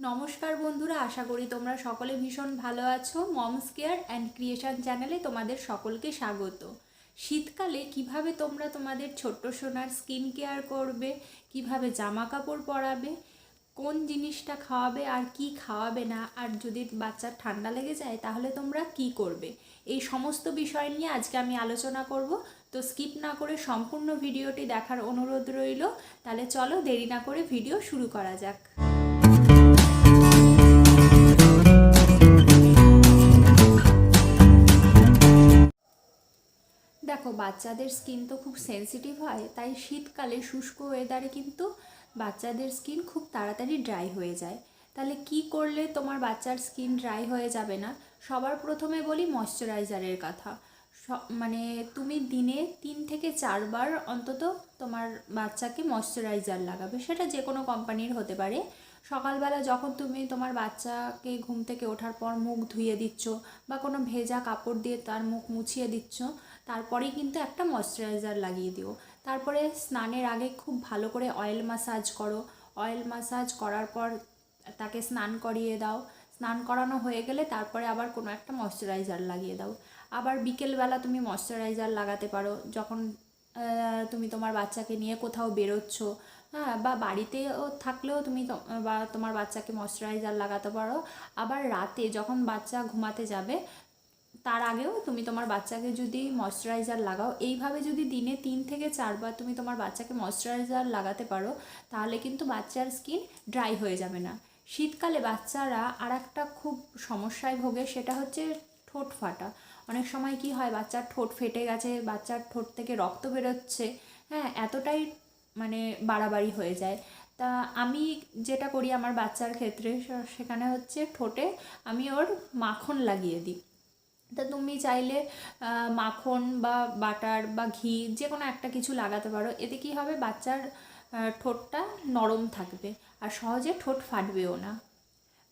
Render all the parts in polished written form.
নমস্কার বন্ধুরা, আশা করি তোমরা সকলে ভীষণ ভালো আছো। মমস কেয়ার অ্যান্ড ক্রিয়েশন চ্যানেলে তোমাদের সকলকে স্বাগত। শীতকালে কিভাবে তোমরা তোমাদের ছোট্ট সোনার স্কিন কেয়ার করবে, কিভাবে জামা কাপড় পরাবে, কোন জিনিসটা খাওয়াবে আর কি খাওয়াবে না, আর যদি বাচ্চার ঠান্ডা লেগে যায় তাহলে তোমরা কি করবে, এই সমস্ত বিষয় নিয়ে আজকে আমি আলোচনা করব। তো স্কিপ না করে সম্পূর্ণ ভিডিওটি দেখার অনুরোধ রইল। তাহলে চলো দেরি না করে ভিডিও শুরু করা যাক। দেখো, বাচ্চাদের স্কিন তো খুব সেনসিটিভ হয়, তাই শীতকালে শুষ্ক ওয়েদারে কিন্তু বাচ্চাদের স্কিন খুব তাড়াতাড়ি ড্রাই হয়ে যায়। তাহলে কি করলে তোমার বাচ্চার স্কিন ড্রাই হয়ে যাবে না? সবার প্রথমে বলি ময়শ্চারাইজারের কথা। মানে তুমি দিনে 3 থেকে 4 বার অন্তত তোমার বাচ্চাকে ময়শ্চারাইজার লাগাবে, সেটা যে কোনো কোম্পানির হতে পারে। সকালবেলা যখন তুমি তোমার বাচ্চাকে ঘুম থেকে ওঠার পর মুখ ধুয়ে দিচ্ছ বা কোনো ভেজা কাপড় দিয়ে তার মুখ মুছিয়ে দিচ্ছ, তারপরেই কিন্তু একটা ময়শ্চারাইজার লাগিয়ে দিও। তারপরে স্নানের আগে খুব ভালো করে অয়েল ম্যাসাজ করো। অয়েল ম্যাসাজ করার পর তাকে স্নান করিয়ে দাও। স্নান করানো হয়ে গেলে তারপরে আবার কোনো একটা ময়শ্চারাইজার লাগিয়ে দাও। আবার বিকেলবেলা তুমি ময়শ্চারাইজার লাগাতে পারো যখন তুমি তোমার বাচ্চাকে নিয়ে কোথাও বেরোচ্ছ, হ্যাঁ, বা বাড়িতেও থাকলেও তুমি বা তোমার বাচ্চাকে ময়শ্চারাইজার লাগাতে পারো। আবার রাতে যখন বাচ্চা ঘুমাতে যাবে তার আগেও তুমি তোমার বাচ্চাকে যদি ময়শ্চারাইজার লাগাও, এইভাবে যদি দিনে 3 থেকে 4 বার তুমি তোমার বাচ্চাকে ময়শ্চারাইজার লাগাতে পারো, তাহলে কিন্তু বাচ্চার স্কিন ড্রাই হয়ে যাবে না। শীতকালে বাচ্চারা আর একটা খুব সমস্যায় ভোগে, সেটা হচ্ছে ঠোঁট ফাটা। অনেক সময় কি হয়, বাচ্চার ঠোঁট ফেটে গেছে, বাচ্চার ঠোঁট থেকে রক্ত বেরোচ্ছে, হ্যাঁ, এতটাই মানে বাড়াবাড়ি হয়ে যায়। তা আমি যেটা করি আমার বাচ্চার ক্ষেত্রে, সেখানে হচ্ছে ঠোঁটে আমি ওর মাখন লাগিয়ে দিই। তা তুমি চাইলে মাখন বা বাটার বা ঘি যে কোনো একটা কিছু লাগাতে পারো। এতে কি হবে, বাচ্চার ঠোঁটটা নরম থাকবে আর সহজে ঠোঁট ফাটবেও না।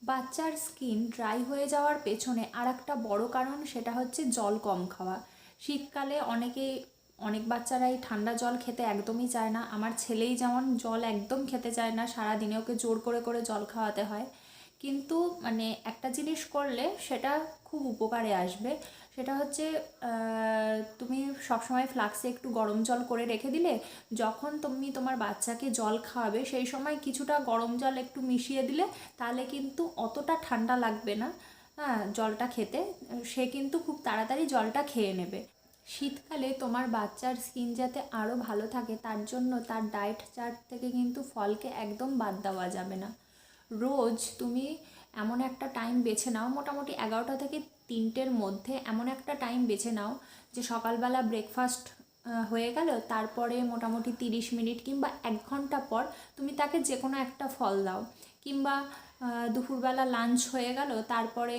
বাচ্চার স্কিন ড্রাই হয়ে যাওয়ার পেছনে আর একটা বড় কারণ, সেটা হচ্ছে জল কম খাওয়া। শীতকালে অনেক বাচ্চারাই ঠান্ডা জল খেতে একদমই চায় না। আমার ছেলেই যেমন জল একদম খেতে চায় না, সারাদিনে ওকে জোর করে করে জল খাওয়াতে হয়। কিন্তু মানে একটা জিনিস করলে সেটা খুব উপকারে আসবে। সেটা হচ্ছে তুমি সবসময় ফ্লাক্সে একটু গরম জল করে রেখে দিলে, যখন তুমি তোমার বাচ্চাকে জল খাওয়াবে সেই সময় কিছুটা গরম জল একটু মিশিয়ে দিলে, তাহলে কিন্তু অতটা ঠান্ডা লাগবে না, হ্যাঁ, জলটা খেতে। সে কিন্তু খুব তাড়াতাড়ি জলটা খেয়ে নেবে। শীতকালে তোমার বাচ্চার স্কিন যাতে আরও ভালো থাকে, তার জন্য তার ডায়েট চার্ট থেকে কিন্তু ফলকে একদম বাদ দেওয়া যাবে না। রোজ তুমি এমন একটা টাইম বেছে নাও, মোটামুটি 11টা থেকে 3টের মধ্যে এমন একটা টাইম বেছে নাও যে সকালবেলা ব্রেকফাস্ট হয়ে গেল, তারপরে মোটামুটি 30 মিনিট কিংবা 1 ঘন্টা পর তুমি তাকে যে কোনো একটা ফল দাও। কিংবা দুপুরবেলা লাঞ্চ হয়ে গেল, তারপরে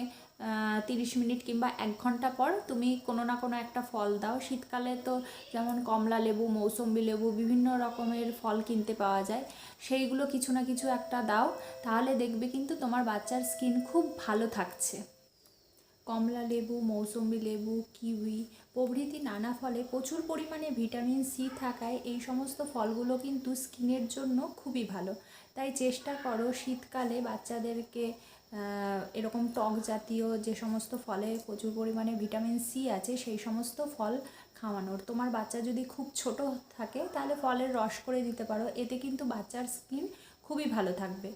30 মিনিট কিংবা 1 ঘন্টা পর তুমি কোনো না কোনো একটা ফল দাও। শীতকালে তো যেমন কমলা লেবু, মৌসম্বি লেবু, বিভিন্ন রকমের ফল কিনতে পাওয়া যায়, সেইগুলো কিছু না কিছু একটা দাও। তাহলে দেখবে কিন্তু তোমার বাচ্চার স্কিন খুব ভালো থাকছে। কমলা লেবু, মৌসম্বি লেবু, কিউই প্রভৃতি নানা ফলে প্রচুর পরিমাণে ভিটামিন সি থাকায় এই সমস্ত ফলগুলো কিন্তু স্কিনের জন্য খুবই ভালো। তাই চেষ্টা করো শীতকালে বাচ্চাদেরকে এরকম টক জাতীয় যে সমস্ত ফলে প্রচুর পরিমাণে ভিটামিন সি আছে সেই সমস্ত ফল খাওয়ানোর। তোমার বাচ্চা যদি খুব ছোট থাকে তাহলে ফলের রস করে দিতে পারো, এতে কিন্তু বাচ্চার স্কিন খুবই ভালো থাকবে।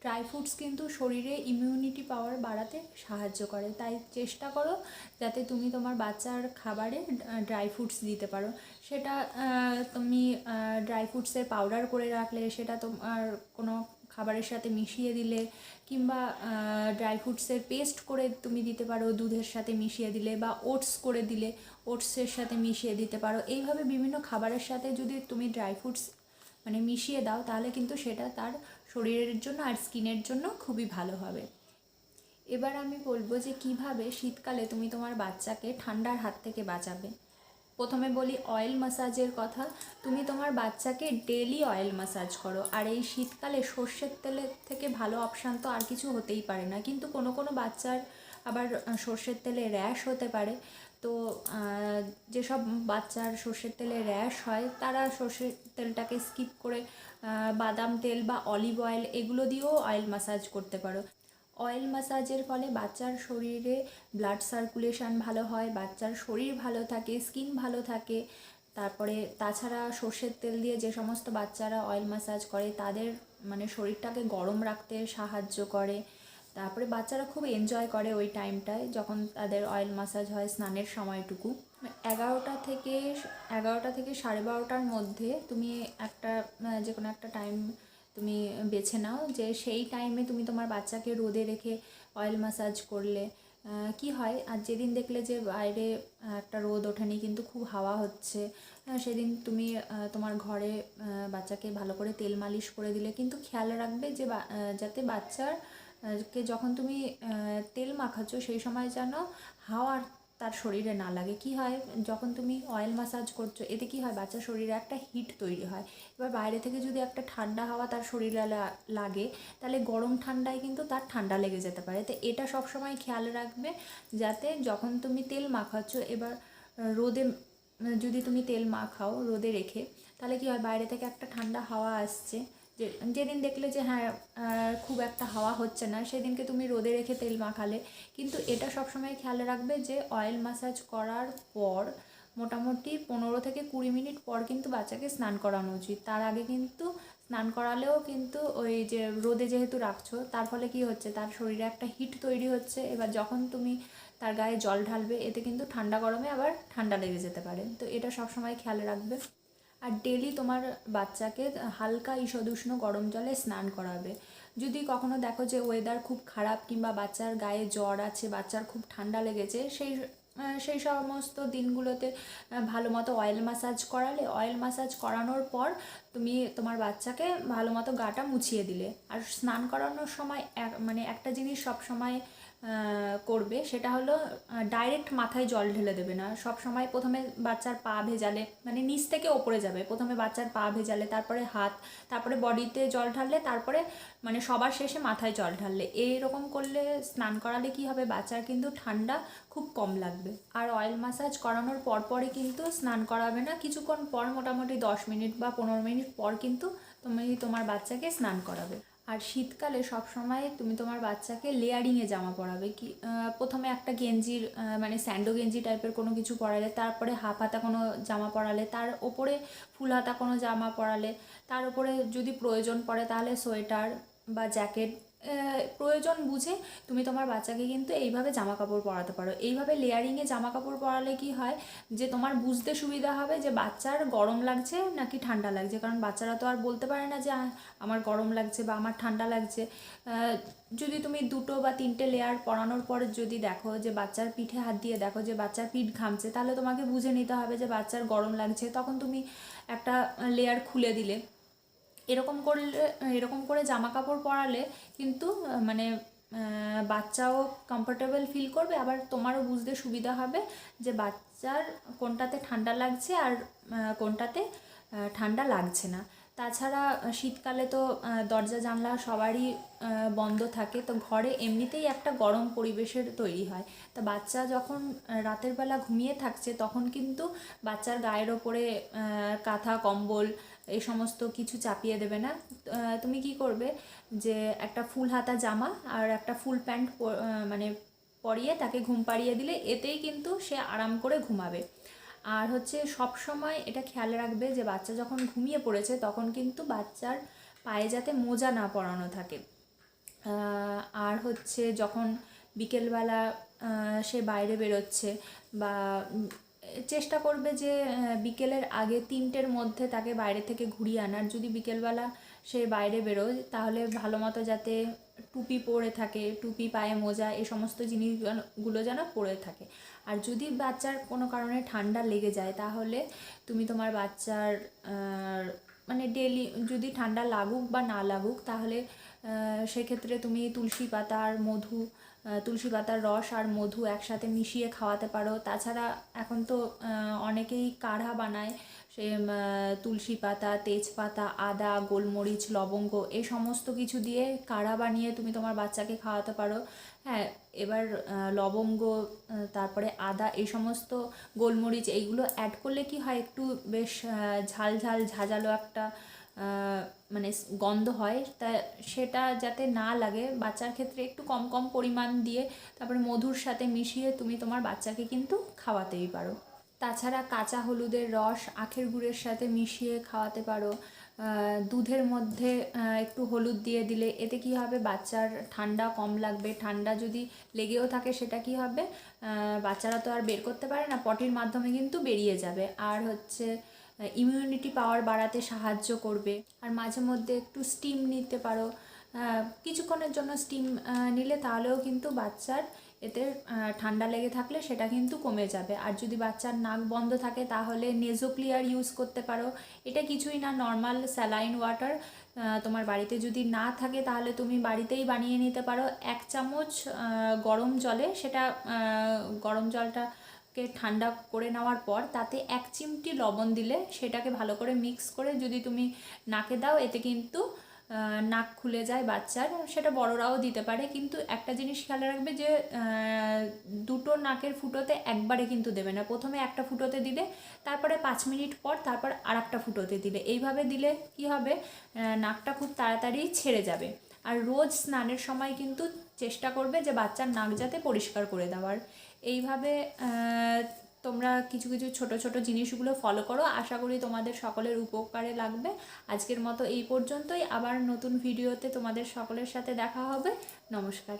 ড্রাই ফ্রুটস কিন্তু শরীরে ইমিউনিটি পাওয়ার বাড়াতে সাহায্য করে, তাই চেষ্টা করো যাতে তুমি তোমার বাচ্চার খাবারে ড্রাই ফ্রুটস দিতে পারো। সেটা তুমি ড্রাই ফ্রুটসের পাউডার করে রাখলে, সেটা তোমার কোনো খাবারের সাথে মিশিয়ে দিলে, কিংবা ড্রাই ফ্রুটসের পেস্ট করে তুমি দিতে পারো, দুধের সাথে মিশিয়ে দিলে, বা ওটস করে দিলে ওটসের সাথে মিশিয়ে দিতে পারো। এইভাবে বিভিন্ন খাবারের সাথে যদি তুমি ড্রাই ফ্রুটস মানে মিশিয়ে দাও, তাহলে কিন্তু সেটা তার শরীরের জন্য আর স্কিনের জন্য খুবই ভালো হবে। এবার আমি বলবো যে কিভাবে শীতকালে তুমি তোমার বাচ্চাকে ঠান্ডার হাত থেকে বাঁচাবে। প্রথমে বলি অয়েল ম্যাসাজের কথা। তুমি তোমার বাচ্চাকে ডেলি অয়েল ম্যাসাজ করো। আর এই শীতকালে সর্ষের তেলের থেকে ভালো অপশান তো আর কিছু হতেই পারে না, কিন্তু কোনো কোনো বাচ্চার আবার সর্ষের তেলে র্যাশ হতে পারে। তো যেসব বাচ্চার সর্ষের তেলে র্যাশ হয় তারা সর্ষের তেলটাকে স্কিপ করে বাদাম তেল বা অলিভ অয়েল এগুলো দিয়েও অয়েল ম্যাসাজ করতে পারো। অয়েল ম্যাসাজের ফলে বাচ্চার শরীরে ব্লাড সার্কুলেশন ভালো হয়, বাচ্চার শরীর ভালো থাকে, স্কিন ভালো থাকে। তারপরে তাছাড়া সর্ষের তেল দিয়ে যে সমস্ত বাচ্চারা অয়েল ম্যাসাজ করে তাদের মানে শরীরটাকে গরম রাখতে সাহায্য করে। তারপরে বাচ্চারা খুব এনজয় করে ওই টাইমটায় যখন তাদের অয়েল ম্যাসাজ হয় স্নানের সময়টুকু। 11টা থেকে 12:30টার মধ্যে তুমি একটা যে কোনো একটা টাইম তুমি বেছে নাও, যে সেই টাইমে তুমি তোমার বাচ্চাকে রোদে রেখে অয়েল ম্যাসাজ করলে কি হয়, আর যেদিন দেখলে যে বাইরে একটা রোদ ওঠেনি কিন্তু খুব হাওয়া হচ্ছে, সেদিন তুমি তোমার ঘরে বাচ্চাকে ভালো করে তেল মালিশ করে দিলে কিন্তু খেয়াল রাখবে যে যাতে বাচ্চার কে যখন তুমি তেল মাখাচ্ছ সেই সময় যেন হাওয়া তার শরীরে না লাগে। কি হয়, যখন তুমি অয়েল ম্যাসাজ করছো এতে কি হয়, বাচ্চার শরীরে একটা হিট তৈরি হয়। এবার বাইরে থেকে যদি একটা ঠান্ডা হাওয়া তার শরীরে লাগে তাহলে গরম ঠান্ডায় কিন্তু তার ঠান্ডা লেগে যেতে পারে। তো এটা সবসময় খেয়াল রাখবে যাতে যখন তুমি তেল মাখাচ্ছ, এবার রোদে যদি তুমি তেল মাখাও রোদে রেখে, তাহলে কি হয়, বাইরে থেকে একটা ঠান্ডা হাওয়া আসছে, যেদিন দেখলে যে হ্যাঁ খুব একটা হাওয়া হচ্ছে না সেদিনকে তুমি রোদে রেখে তেল মাখালে। কিন্তু এটা সবসময় খেয়াল রাখবে যে অয়েল ম্যাসাজ করার পর মোটামুটি 15 থেকে 20 মিনিট পর কিন্তু বাচ্চাকে স্নান করানো উচিত। তার আগে কিন্তু স্নান করালেও কিন্তু ওই যে রোদে যেহেতু রাখছো তার ফলে কি হচ্ছে, তার শরীরে একটা হিট তৈরি হচ্ছে। এবার যখন তুমি তার গায়ে জল ঢালবে এতে কিন্তু ঠান্ডা গরমে আবার ঠান্ডা লেগে যেতে পারে। তো এটা সবসময় খেয়াল রাখবে। আর ডেলি তোমার বাচ্চাকে হালকা ঈষদ উষ্ণ গরম জলে স্নান করাবে। যদি কখনো দেখো যে ওয়েদার খুব খারাপ কিংবা বাচ্চার গায়ে জ্বর আছে, বাচ্চার খুব ঠান্ডা লেগেছে, সেই সমস্ত দিনগুলোতে ভালো মতো অয়েল ম্যাসাজ করালে, অয়েল ম্যাসাজ করানোর পর তুমি তোমার বাচ্চাকে ভালো মতো গাটা মুছিয়ে দিলে। আর স্নান করানোর সময় মানে একটা জিনিস সব সময় করবে, সেটা হলো ডাইরেক্ট মাথায় জল ঢেলে দেবে না। সব সময় প্রথমে বাচ্চার পা ভেজালে, মানে নিচ থেকে ওপরে যাবে, প্রথমে বাচ্চার পা ভেজালে, তারপরে হাত, তারপরে বডিতে জল ঢাললে, তারপরে মানে সবার শেষে মাথায় জল ঢাললে। এইরকম করলে স্নান করালে কি হবে, বাচ্চার কিন্তু ঠান্ডা খুব কম লাগবে। আর অয়েল ম্যাসাজ করানোর পরপরই কিন্তু স্নান করাবে না, কিছুক্ষণ পর মোটামুটি 10 মিনিট বা 15 মিনিট পর কিন্তু তুমি তোমার বাচ্চাকে স্নান করাবে। আর শীতকালে সবসময় তুমি তোমার বাচ্চাকে লেয়ারিংয়ে জামা পরাবে। কি প্রথমে একটা গেঞ্জির মানে স্যান্ডো গেঞ্জি টাইপের কোনো কিছু পরালে, তারপরে হাফ হাতা কোনো জামা পরালে, তার ওপরে ফুল হাতা কোনো জামা পরালে, তার উপরে যদি প্রয়োজন পড়ে তাহলে সোয়েটার বা জ্যাকেট, প্রয়োজন বুঝে তুমি তোমার বাচ্চাকে কিন্তু এইভাবে জামা কাপড় পরাতে পারো। এইভাবে লেয়ারিংয়ে জামা কাপড় পরালে কি হয়, যে তোমার বুঝতে সুবিধা হবে যে বাচ্চার গরম লাগছে নাকি ঠান্ডা লাগছে। কারণ বাচ্চারা তো আর বলতে পারে না যে আমার গরম লাগছে বা আমার ঠান্ডা লাগছে। যদি তুমি 2 বা 3টে লেয়ার পরানোর পর যদি দেখো যে বাচ্চার পিঠে হাত দিয়ে দেখো যে বাচ্চার পিঠ ঘামছে, তাহলে তোমাকে বুঝে নিতে হবে যে বাচ্চার গরম লাগছে, তখন তুমি একটা লেয়ার খুলে দিলে। এরকম করে জামা কাপড় পরালে কিন্তু মানে বাচ্চাও কমফোর্টেবল ফিল করবে, আবার তোমারও বুঝতে সুবিধা হবে যে বাচ্চার কোনটাতে ঠান্ডা লাগছে আর কোনটাতে ঠান্ডা লাগছে না। তাছাড়া শীতকালে তো দরজা জানলা সবারই বন্ধ থাকে, তো ঘরে এমনিতেই একটা গরম পরিবেশের তৈরি হয়। তা বাচ্চা যখন রাতের বেলা ঘুমিয়ে থাকছে তখন কিন্তু বাচ্চার গায়ের ওপরে কাঁথা কম্বল এই সমস্ত কিছু চাপিয়ে দেবে না। তুমি কি করবে, যে একটা ফুল হাতা জামা আর একটা ফুল প্যান্ট মানে পরিয়ে তাকে ঘুম পাড়িয়ে দিলে এতেই কিন্তু সে আরাম করে ঘুমাবে। আর হচ্ছে সব সময় এটা খেয়াল রাখবে যে বাচ্চা যখন ঘুমিয়ে পড়েছে তখন কিন্তু বাচ্চার পায়ে যাতে মোজা না পরানো থাকে। আর হচ্ছে যখন বিকেলবেলা সে বাইরে বেরোচ্ছে বা চেষ্টা করবে যে বিকেলের আগে 3টের মধ্যে তাকে বাইরে থেকে ঘুরিয়ে আনার। যদি বিকেলবেলা সে বাইরে বেরোয় তাহলে ভালো মতো যাতে টুপি পরে থাকে, টুপি পায়ে মোজা এই সমস্ত জিনিসগুলো যেন পরে থাকে। আর যদি বাচ্চার কোনো কারণে ঠান্ডা লেগে যায় তাহলে তুমি তোমার বাচ্চার মানে ডেলি যদি ঠান্ডা লাগুক বা না লাগুক তাহলে সেক্ষেত্রে তুমি তুলসী পাতার রস আর মধু একসাথে মিশিয়ে খাওয়াতে পারো। তাছাড়া এখন তো অনেকেই কাঢ়া বানায় সে তুলসী পাতা, তেজপাতা, আদা, গোলমরিচ, লবঙ্গ এই সমস্ত কিছু দিয়ে কাঢ়া বানিয়ে তুমি তোমার বাচ্চাকে খাওয়াতে পারো। হ্যাঁ, এবার লবঙ্গ, তারপরে আদা, এই সমস্ত গোলমরিচ এইগুলো অ্যাড করলে কি হয়, একটু বেশ ঝাল ঝাল ঝাঁঝালো একটা মানে গন্ধ হয়। তা সেটা যাতে না লাগে, বাচ্চার ক্ষেত্রে একটু কম কম পরিমাণ দিয়ে তারপরে মধুর সাথে মিশিয়ে তুমি তোমার বাচ্চাকে কিন্তু খাওয়াতেই পারো। তাছাড়া কাঁচা হলুদের রস আখের গুড়ের সাথে মিশিয়ে খাওয়াতে পারো। দুধের মধ্যে একটু হলুদ দিয়ে দিলে এতে কি হবে, বাচ্চার ঠান্ডা কম লাগবে। ঠান্ডা যদি লেগেও থাকে সেটা কি হবে, বাচ্চারা তো আর বের করতে পারে না, পটির মাধ্যমে কিন্তু বেরিয়ে যাবে। আর হচ্ছে ইমিউনিটি পাওয়ার বাড়াতে সাহায্য করবে। আর মাঝে মধ্যে একটু স্টিম নিতে পারো, কিছুক্ষণের জন্য স্টিম নিলে তাহলেও কিন্তু বাচ্চার এতে ঠান্ডা লেগে থাকলে সেটা কিন্তু কমে যাবে। আর যদি বাচ্চার নাক বন্ধ থাকে তাহলে নেজো ক্লিয়ার ইউজ করতে পারো। এটা কিছুই না, নর্মাল স্যালাইন ওয়াটার। তোমার বাড়িতে যদি না থাকে তাহলে তুমি বাড়িতেই বানিয়ে নিতে পারো। 1 চামচ গরম জলে, সেটা গরম জলটাকে ঠান্ডা করে নেওয়ার পর তাতে 1 চিমটি লবণ দিলে সেটাকে ভালো করে মিক্স করে যদি তুমি নাকে দাও, এতে কিন্তু নাক খুলে যায় বাচ্চার। সেটা বড়রাও দিতে পারে, কিন্তু একটা জিনিস খেয়াল রাখবে যে দুটো নাকের ফুটোতে একবারে কিন্তু দেবে না। প্রথমে একটা ফুটোতে দিলে, তারপরে 5 মিনিট পর তারপর আরেকটা ফুটোতে দিলে, এইভাবে দিলে কি হবে, নাকটা খুব তাড়াতাড়ি ছেড়ে যাবে। আর রোজ স্নানের সময় কিন্তু চেষ্টা করবে যে বাচ্চার নাক যাতে পরিষ্কার করে দেওয়ার। এইভাবে তোমরা কিছু কিছু ছোট ছোট জিনিসগুলো ফলো করো, আশা করি তোমাদের সকলের উপকারে লাগবে। আজকের মতো এই পর্যন্তই, আবার নতুন ভিডিওতে তোমাদের সকলের সাথে দেখা হবে। নমস্কার।